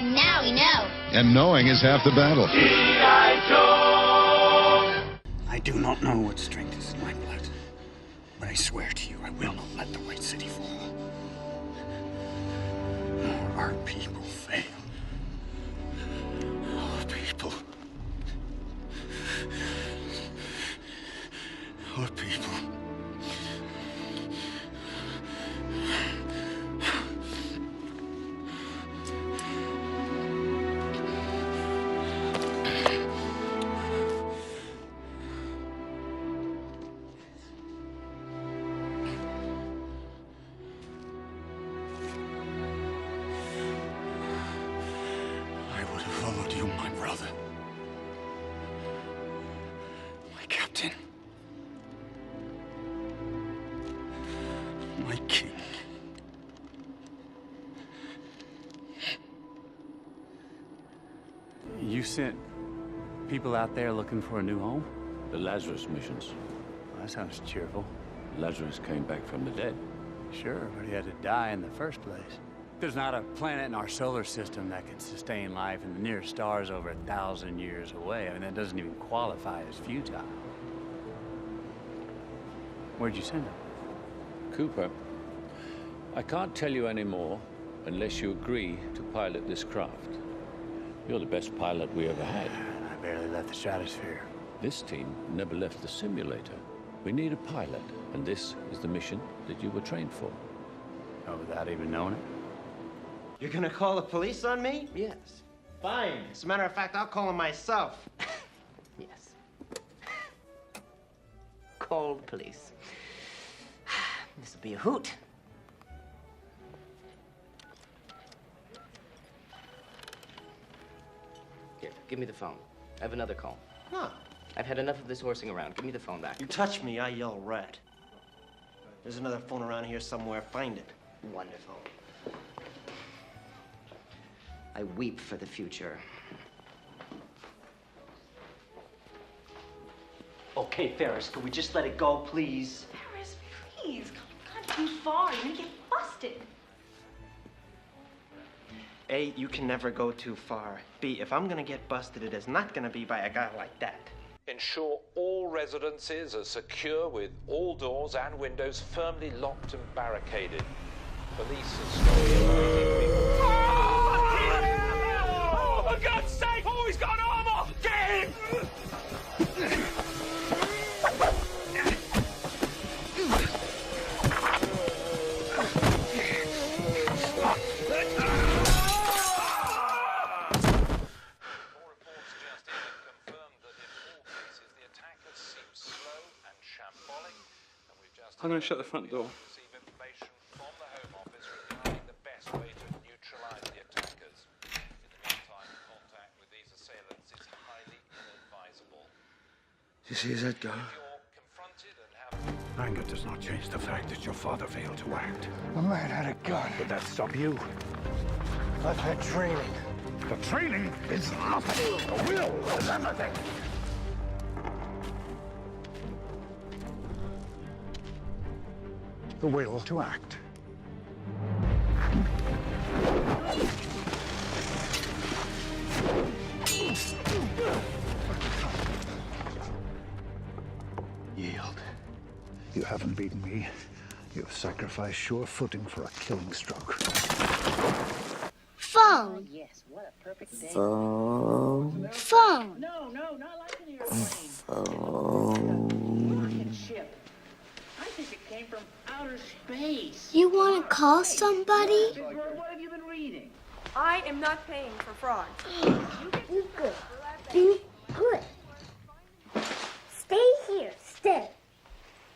Now we know. And knowing is half the battle. I do not know what strength is in my blood, but I swear to you, I will not let the White City fall. Nor our people fail. Our people. Our people. I would have followed you, my brother. My captain. My king. You sent people out there looking for a new home? The Lazarus missions. Well, that sounds cheerful. Lazarus came back from the dead. Sure, but he had to die in the first place. There's not a planet in our solar system that can sustain life, and the nearest star is over 1,000 years away. I mean, that doesn't even qualify as futile. Where'd you send him? Cooper, I can't tell you any more unless you agree to pilot this craft. You're the best pilot we ever had. I barely left the stratosphere. This team never left the simulator. We need a pilot, and this is the mission that you were trained for. Oh, without even knowing it? You're gonna call the police on me? Yes. Fine. As a matter of fact, I'll call them myself. Yes. Call the police. This'll be a hoot. Here, give me the phone. I have another call. Huh. I've had enough of this horsing around. Give me the phone back. You touch me, I yell rat. There's another phone around here somewhere. Find it. Wonderful. I weep for the future. Okay, Ferris, can we just let it go, please? Ferris, please. Come on, too far. You're gonna get busted. A, you can never go too far. B, if I'm gonna get busted, it is not gonna be by a guy like that. Ensure all residences are secure with all doors and windows firmly locked and barricaded. Police are slowly evacuating people. Oh, for God's sake! Oh, he's got armor! Get him! I'm going to shut the front door. You see his head go? Anger does not change the fact that your father failed to act. The man had a gun. Would that stop you? I've had training. The training is nothing. The will is everything. The will to act. Yield. You haven't beaten me. You have sacrificed sure footing for a killing stroke. Phone. Yes, what a perfect day. Phone. Phone. No, not like an airplane. Phone. Rocket ship. I think it came from outer space. You want to call somebody? What have you been reading? I am not paying for fraud. Be good. Be good. Stay here. Stay.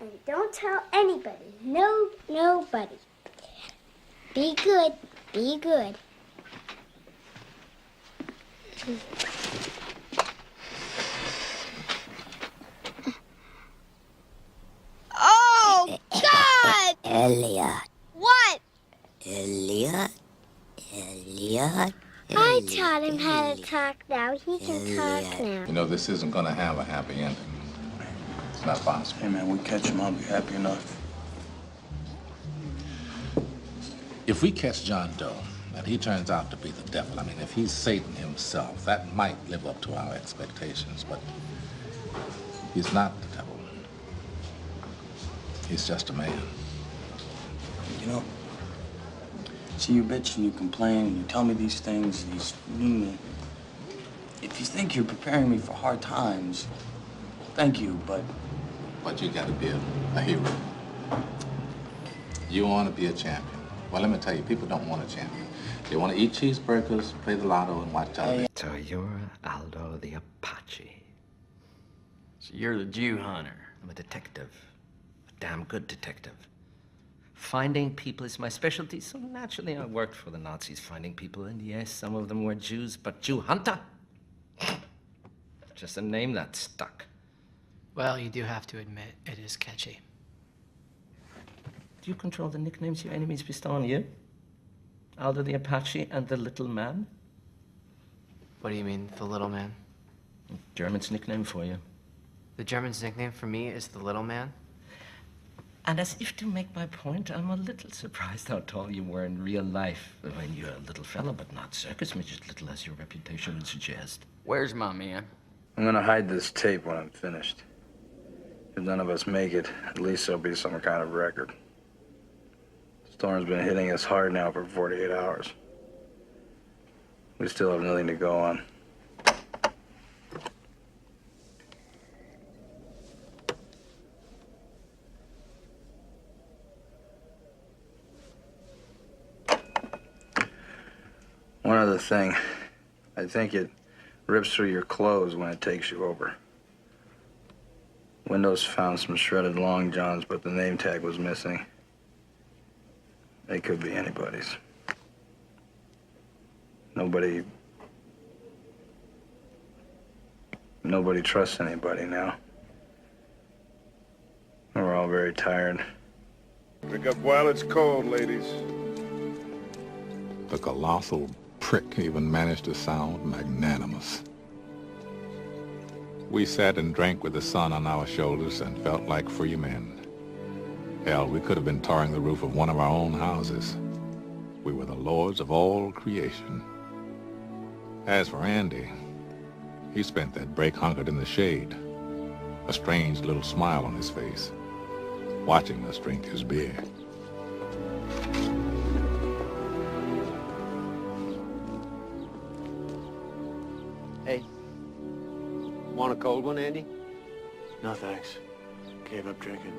And don't tell anybody. No, nobody. Be good. Be good. Oh, God! Elliot. What? Elliot. I taught him how to talk now. He can talk now. You know, this isn't going to have a happy ending. It's not possible. Hey, man, we catch him, I'll be happy enough. If we catch John Doe, and he turns out to be the devil, I mean, if he's Satan himself, that might live up to our expectations, but he's not the devil. He's just a man. You know, see, you bitch and you complain and you tell me these things, if you think you're preparing me for hard times, thank you, but... But you gotta be a hero. You want to be a champion. Well, let me tell you, people don't want a champion. They want to eat cheeseburgers, play the lotto, and watch television. So you're Aldo the Apache. So you're the Jew hunter. I'm a detective. A damn good detective. Finding people is my specialty, so naturally I worked for the Nazis finding people, and yes, some of them were Jews, but Jew hunter? Just a name that stuck. Well, you do have to admit, it is catchy. Do you control the nicknames your enemies bestow on you? Aldo the Apache and the Little Man? What do you mean, the Little Man? German's nickname for you. The German's nickname for me is the Little Man? And as if to make my point, I'm a little surprised how tall you were in real life. I mean, you're a little fella, but not circus midget little as your reputation would suggest. Where's my man? I'm gonna hide this tape when I'm finished. If none of us make it, at least there'll be some kind of record. Storm's been hitting us hard now for 48 hours. We still have nothing to go on. One other thing. I think it rips through your clothes when it takes you over. Windows found some shredded long johns, but the name tag was missing. They could be anybody's. Nobody trusts anybody now. We're all very tired. Pick up while it's cold, ladies. The colossal prick even managed to sound magnanimous. We sat and drank with the sun on our shoulders and felt like free men. Hell, we could have been tarring the roof of one of our own houses. We were the lords of all creation. As for Andy, he spent that break hunkered in the shade, a strange little smile on his face, watching us drink his beer. Hey, want a cold one, Andy? No, thanks. Gave up drinking.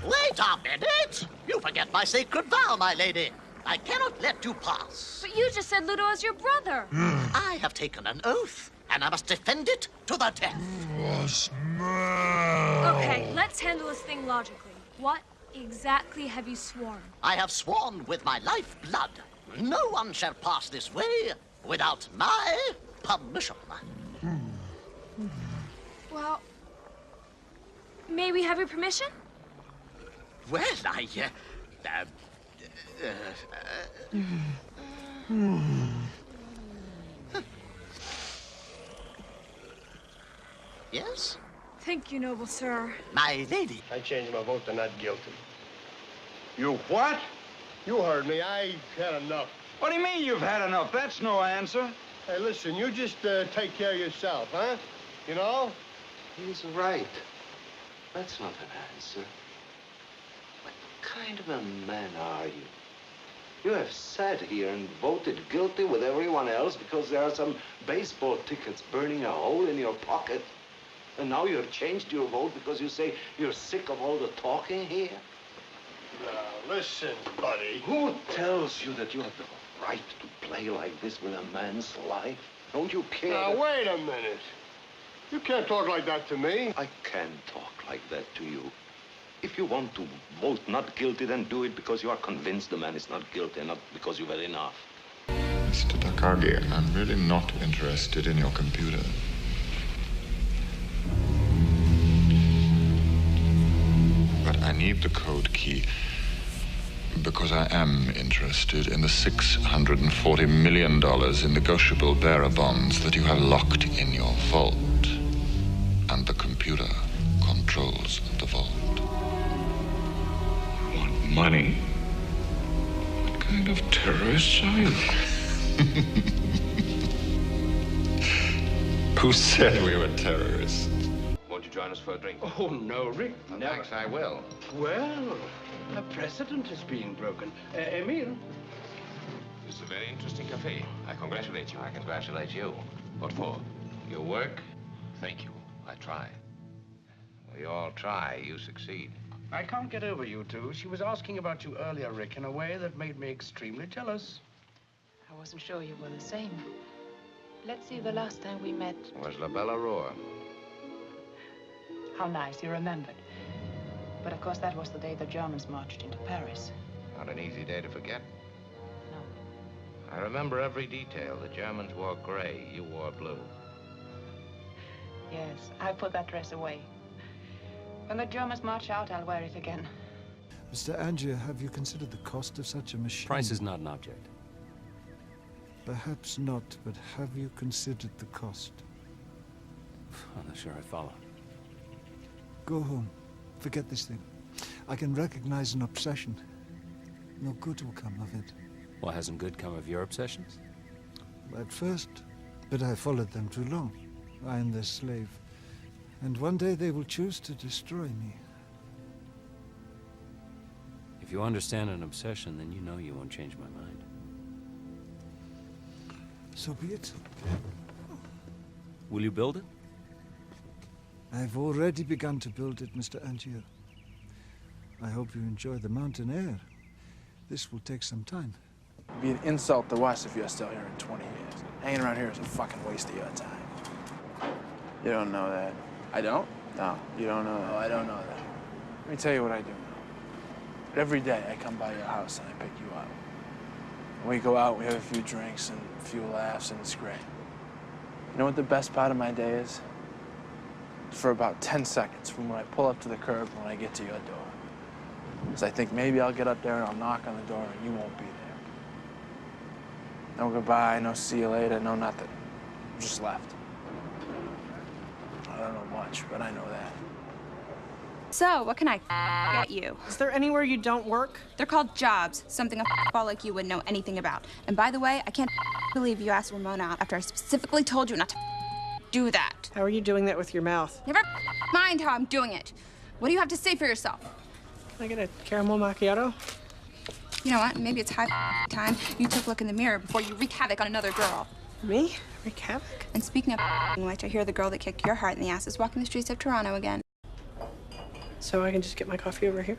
Wait a minute! You forget my sacred vow, my lady. I cannot let you pass. But you just said Ludo is your brother. I have taken an oath, and I must defend it to the death. Okay, let's handle this thing logically. What exactly have you sworn? I have sworn with my lifeblood. No one shall pass this way without my permission. Well, may we have your permission? Well, Yes? Thank you, noble sir. My lady. I changed my vote to not guilty. You what? You heard me. I had enough. What do you mean you've had enough? That's no answer. Hey, listen, you just take care of yourself, huh? You know? He's right. That's not an answer. What kind of a man are you? You have sat here and voted guilty with everyone else because there are some baseball tickets burning a hole in your pocket. And now you've changed your vote because you say you're sick of all the talking here? Now, listen, buddy. Who tells you that you have the right to play like this with a man's life? Don't you care? Now, wait a minute. You can't talk like that to me. I can talk like that to you. If you want to vote not guilty, then do it because you are convinced the man is not guilty, not because you've had enough. Mr. Takagi, I'm really not interested in your computer. But I need the code key because I am interested in the $640 million in negotiable bearer bonds that you have locked in your vault. And the computer controls the vault. You want money? What kind of terrorists are you? Who said we were terrorists? Won't you join us for a drink? Oh, no, Rick, Well, never. thanks, I will. Well, a precedent is being broken. Emil? This is a very interesting cafe. I congratulate you. I congratulate you. What for? Your work? Thank you. I try. We all try. You succeed. I can't get over you two. She was asking about you earlier, Rick, in a way that made me extremely jealous. I wasn't sure you were the same. Let's see, the last time we met. It was La Bella Roar. How nice, you remembered. But of course, that was the day the Germans marched into Paris. Not an easy day to forget. No. I remember every detail. The Germans wore gray. You wore blue. Yes, I put that dress away. When the Germans march out, I'll wear it again. Mr. Angier, have you considered the cost of such a machine? Price is not an object. Perhaps not, but have you considered the cost? I'm not sure I follow. Go home. Forget this thing. I can recognize an obsession. No good will come of it. Well, hasn't good come of your obsessions? At first, but I followed them too long. I am their slave. And one day they will choose to destroy me. If you understand an obsession, then you know you won't change my mind. So be it. Will you build it? I've already begun to build it, Mr. Angier. I hope you enjoy the mountain air. This will take some time. It'd be an insult to us if you're still here in 20 years. Hanging around here is a fucking waste of your time. You don't know that. I don't? No, you don't know that. Oh, I don't know that. Let me tell you what I do know. Every day I come by your house and I pick you up. And we go out, we have a few drinks and a few laughs, and it's great. You know what the best part of my day is? For about 10 seconds, from when I pull up to the curb when I get to your door. Because I think maybe I'll get up there and I'll knock on the door and you won't be there. No goodbye, no see you later, no nothing. Just left. I don't know much, but I know that. So, what can I get you? Is there anywhere you don't work? They're called jobs, something a ball like you wouldn't know anything about. And by the way, I can't believe you asked Ramona out after I specifically told you not to do that. How are you doing that with your mouth? Never mind how I'm doing it. What do you have to say for yourself? Can I get a caramel macchiato? You know what? Maybe it's high time you took a look in the mirror before you wreak havoc on another girl. Me? Wreak havoc? And speaking of which, I hear the girl that kicked your heart in the ass is walking the streets of Toronto again. So I can just get my coffee over here?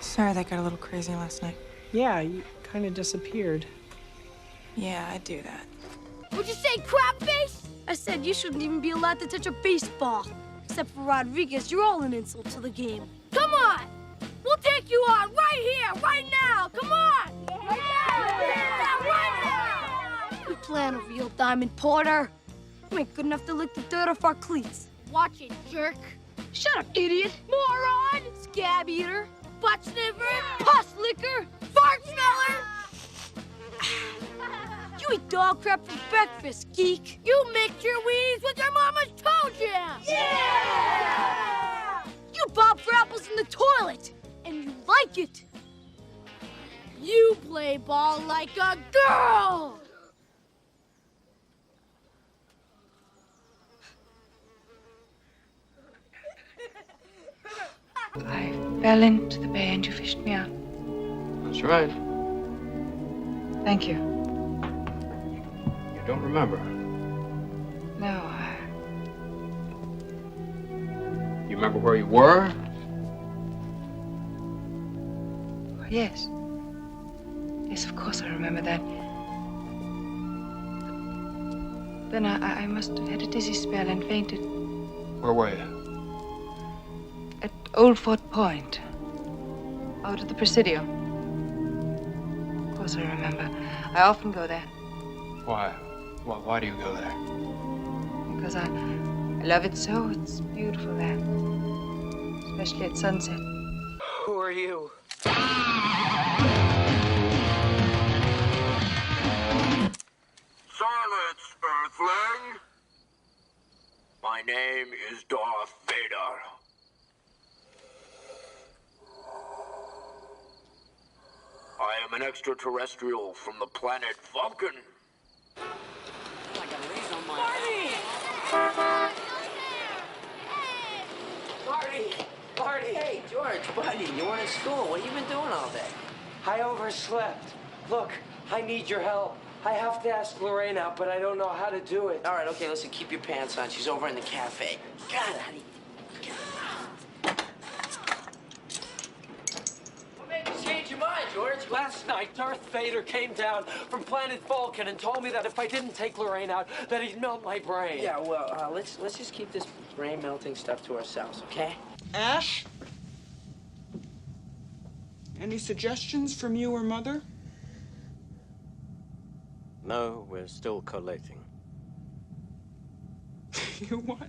Sorry that got a little crazy last night. Yeah, you kind of disappeared. Yeah, I do that. What'd you say, crap face? I said you shouldn't even be allowed to touch a baseball. Except for Rodriguez, you're all an insult to the game. Come on! We'll take you on right here, right now! Come on! Right now! Yeah, right now! We plan a real Diamond Porter. You ain't good enough to lick the dirt off our cleats. Watch it, jerk. Shut up, idiot. Moron! Scab eater. Butt sniffer. Pus licker. Fart smeller. You eat dog crap for breakfast, geek. You mix your weenies with your mama's toe jam. Yeah! You bob for apples in the toilet, and you like it. You play ball like a girl. I fell into the bay and you fished me out. That's right. Thank you. You don't remember. No, You remember where you were? yes. Yes, of course I remember that. Then I must have had a dizzy spell and fainted Where were you? at Old Fort Point, out at the Presidio. Of course I remember. I often go there Why? Why do you go there? because I love it so. It's beautiful there, especially at sunset. Who are you? Silence, Earthling! My name is Darth Vader. I am an extraterrestrial from the planet Vulcan. Marty! Hey, George, buddy, you weren't in school. What have you been doing all day? I overslept. Look, I need your help. I have to ask Lorraine out, but I don't know how to do it. All right, okay, listen, keep your pants on. She's over in the cafe. God, honey. What made you change your mind, George? Last night, Darth Vader came down from planet Vulcan and told me that if I didn't take Lorraine out, that he'd melt my brain. Yeah, well, let's just keep this brain melting stuff to ourselves, okay? Ash? Any suggestions from you or Mother? No, we're still collating. You what?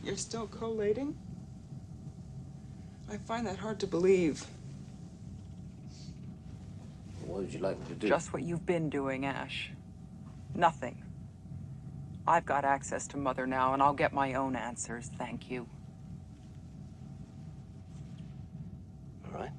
You're still collating? I find that hard to believe. What would you like me to do? Just what you've been doing, Ash. Nothing. I've got access to Mother now, and I'll get my own answers, thank you. All right.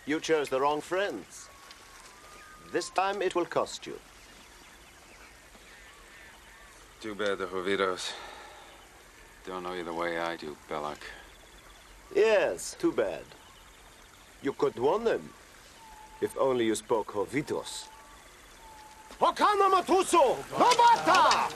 You chose the wrong friends. This time it will cost you. Too bad the Jovitos don't know you the way I do, Belloc. Yes, too bad. You could warn them. If only you spoke Jovitos. Hokana Matuso! Nobata!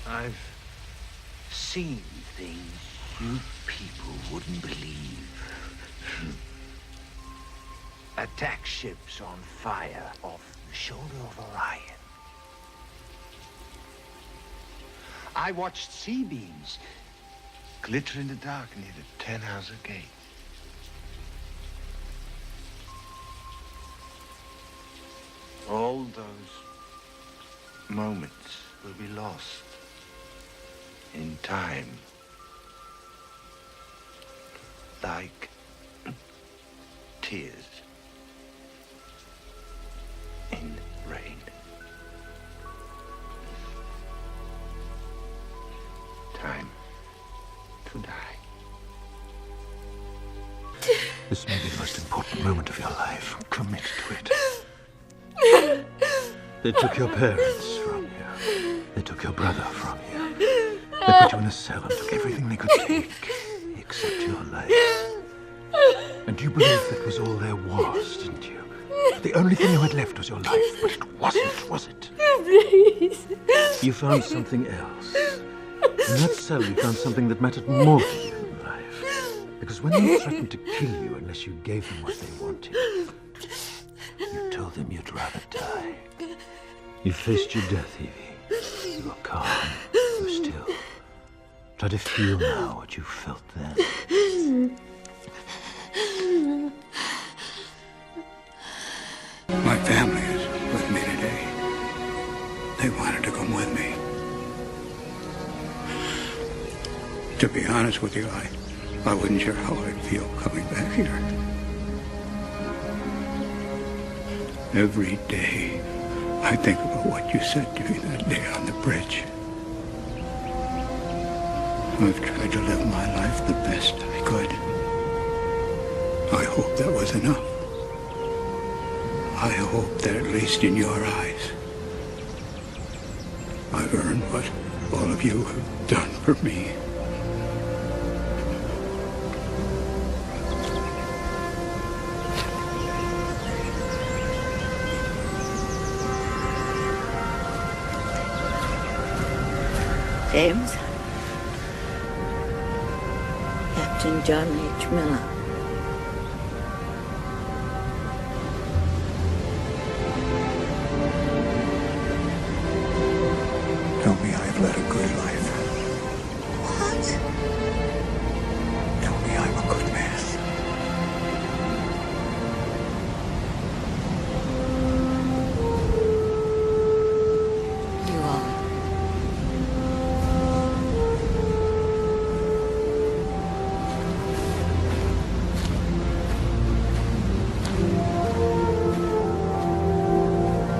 I've seen things you people wouldn't believe. Attack ships on fire off the shoulder of Orion. I watched sea beams glitter in the dark near the 10-house gate. All those moments will be lost in time. Like tears in rain. Time to die. This may be the most important moment of your life. Commit to it. They took your parents from you. They took your brother from you. They put you in a cell and took everything they could take, except your life. And you believed that was all there was, didn't you? The only thing you had left was your life, but it wasn't, was it? Please. You found something else. In that cell, you found something that mattered more to you in life. Because when they threatened to kill you unless you gave them what they wanted, you told them you'd rather die. You faced your death, Evie. You were calm. You were still. Try to feel now what you felt then. My family is with me today. They wanted to come with me. To be honest with you, I wasn't sure how I'd feel coming back here. Every day, I think about what you said to me that day on the bridge. I've tried to live my life the best I could. I hope that was enough. I hope that at least in your eyes, I've earned what all of you have done for me. James. Captain John H. Miller.